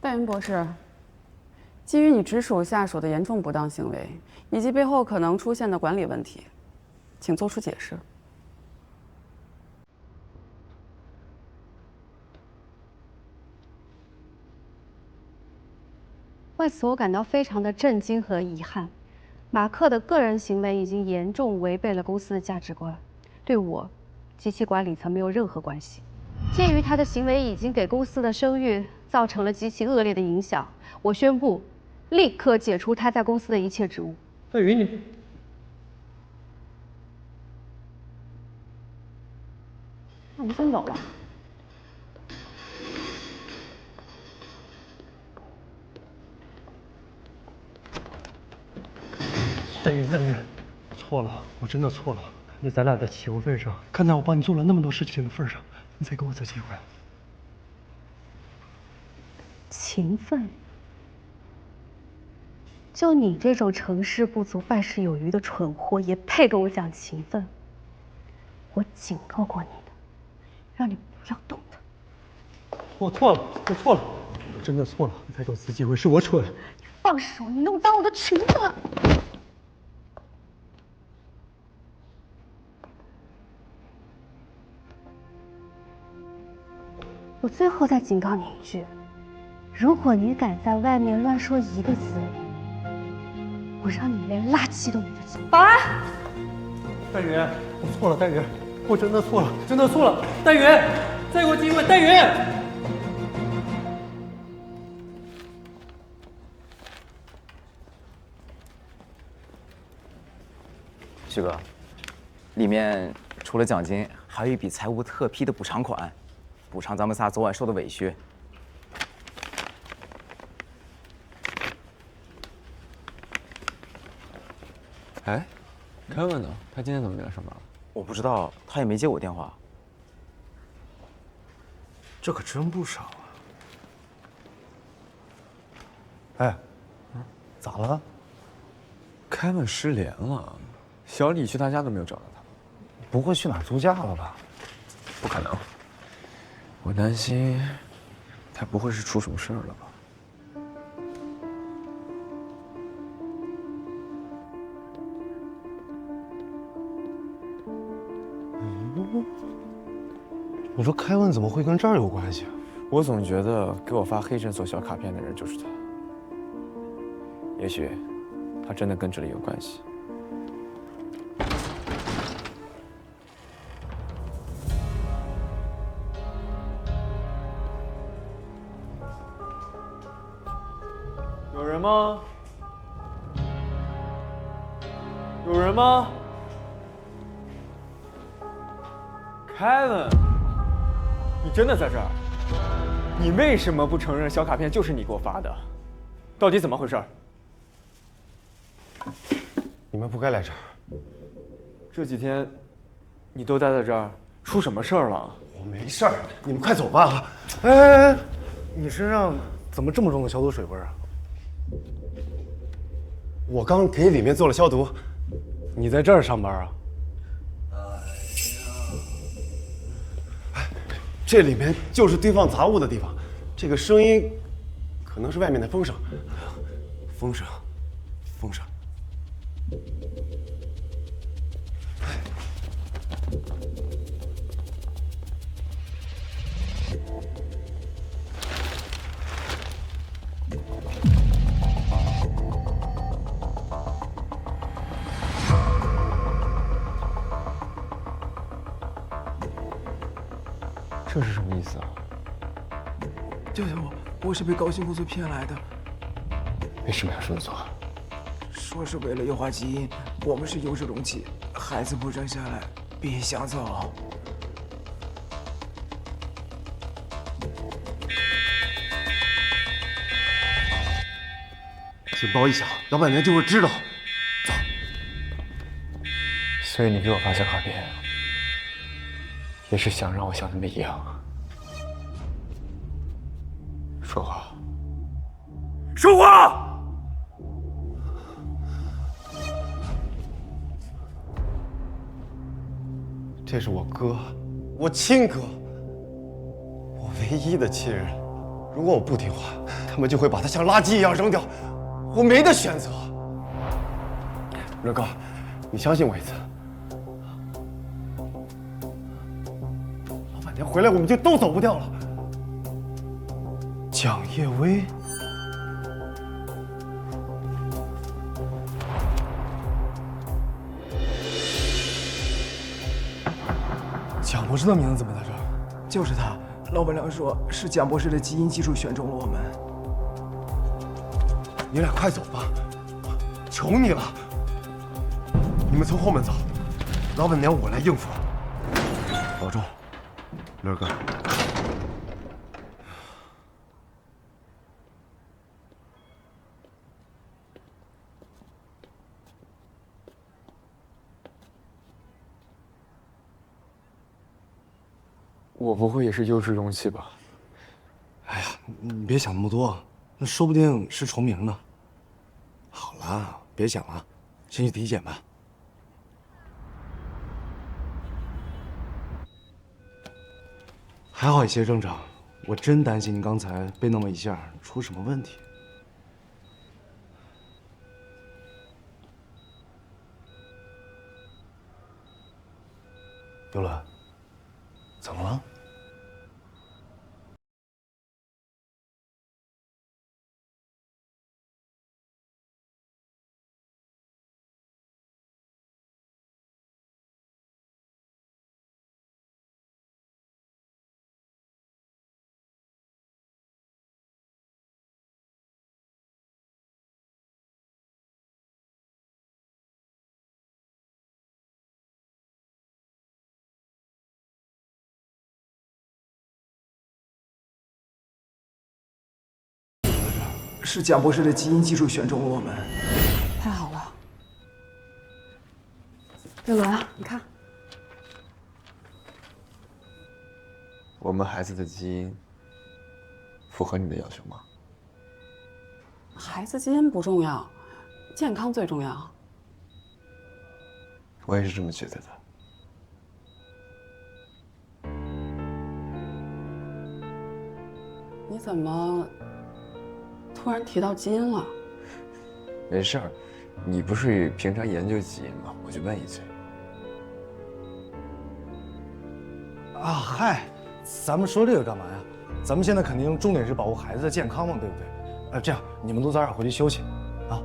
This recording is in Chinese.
戴云博士，基于你直属下属的严重不当行为，以及背后可能出现的管理问题，请作出解释。为此，我感到非常的震惊和遗憾。马克的个人行为已经严重违背了公司的价值观，对我及其管理层没有任何关系。鉴于他的行为已经给公司的声誉造成了极其恶劣的影響，我宣布立刻解除他在公司的一切职务。戴云，你那我们先走了。戴云，错了，我真的错了。看在咱俩的情分份上，看在我帮你做了那么多事情的份上，你再给我次机会。情分？就你这种成事不足败事有余的蠢货，也配跟我讲情分？我警告过你的，让你不要动他。我错了，我真的错了。你再给我次机会，是我蠢。你放手！你弄脏我的裙子！我最后再警告你一句，如果你敢在外面乱说一个字，我让你连垃圾都没得捡。保安！戴云，我错了，戴云，我真的错了，真的错了。戴云，再给我机会，戴云。旭哥，里面除了奖金，还有一笔财务特批的补偿款，补偿咱们仨昨晚受的委屈。哎，凯文呢？他今天怎么没来上班？我不知道，他也没接我电话。这可真不少啊！哎，咋了？凯文失联了，小李去他家都没有找到他。不会去哪儿度假了吧？不可能，我担心他不会是出什么事儿了吧？你说凯文怎么会跟这儿有关系啊？我总觉得给我发黑诊所小卡片的人就是他。也许他真的跟这里有关系。有人吗？有人吗？凯文，你真的在这儿？你为什么不承认小卡片就是你给我发的？到底怎么回事？你们不该来这儿。这几天你都待在这儿，出什么事儿了？我没事儿，你们快走吧。哎，你身上怎么这么重的消毒水味啊？我刚给里面做了消毒，你在这儿上班啊？这里面就是堆放杂物的地方，这个声音可能是外面的风声。风声。这是什么意思啊？教教我是被高新公司骗来的。为什么要这么做？说是为了优化基因，我们是优质容器，孩子不生下来必想走。警报一响，老板娘就会知道。走。所以你给我发小卡片，也是想让我像他们一样说话。说话！这是我哥，我亲哥，我唯一的亲人。如果我不听話，他们就会把他像垃圾一样扔掉，我没得选择。乐哥，你相信我一次。老板娘回来，我们就都走不掉了。蒋叶薇。蒋博士的名字怎么在这儿？就是他。老板娘说是蒋博士的基因技术选中了我们。你俩快走吧，求你了。你们从后门走，老板娘我来应付。保重，乐哥。我不会也是优质容器吧？哎呀，你别想那么多，那说不定是重名呢。好了，别想了，先去体检吧。还好一切正常，我真担心你刚才被那么一下出什么问题。游轮，怎么了？是蒋博士的基因技術選中了我們。太好了，月伦，你看，我们孩子的基因符合你的要求吗？孩子基因不重要，健康最重要。我也是这么觉得的。你怎么突然提到基因了？没事儿，你不是平常研究基因吗？我就问一嘴。啊嗨，咱们说这个干嘛呀？咱们现在肯定重点是保护孩子的健康嘛，对不对？这样你们都早点回去休息，啊。